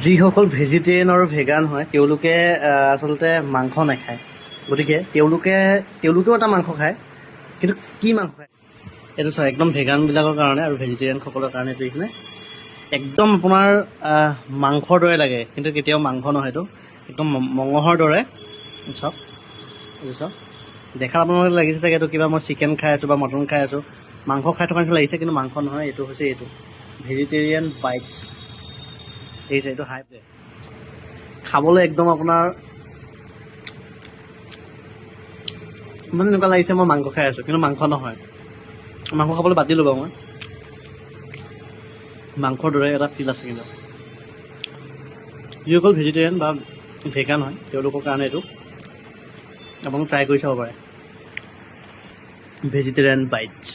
যিসকল ভেজিটেৰিয়ান আৰু ভেগান হয় তেওঁলোকে আচলতে মাংস নাখায়, গতিকে তেওঁলোকেও এটা মাংস খায়, কিন্তু কি মাংস খায় এইটো চাওক। একদম ভেগানবিলাকৰ কাৰণে আৰু ভেজিটেৰিয়ানসকলৰ কাৰণে এইটো দেখিছেনে, একদম আপোনাৰ মাংসৰ দৰে লাগে, কিন্তু কেতিয়াও মাংস নহয়, এইটো একদম মঙহৰ দৰে। চাওক এইটো চাওক, দেখাত আপোনালোকে লাগিছে চাগে এইটো কিবা মই চিকেন খাই আছোঁ বা মটন খাই আছোঁ, মাংস খাই থকা নিচিনা লাগিছে, কিন্তু মাংস নহয়। এইটো হৈছে এইটো ভেজিটেৰিয়ান বাইটছ। দেখিছে, এইটো হাই খাবলৈ একদম আপোনাৰ মানে এনেকুৱা লাগিছে মই মাংস খাই আছোঁ, কিন্তু মাংস নহয়। মাংস খাবলৈ বাদ দিলোঁ বাৰু মই, মাংসৰ দৰে এটা ফিল আছে। কিন্তু যিসকল ভেজিটেৰিয়ান বা ভেগান হয় তেওঁলোকৰ কাৰণে এইটো আপোনালোকে ট্ৰাই কৰি চাব পাৰে, ভেজিটেৰিয়ান বাইটছ।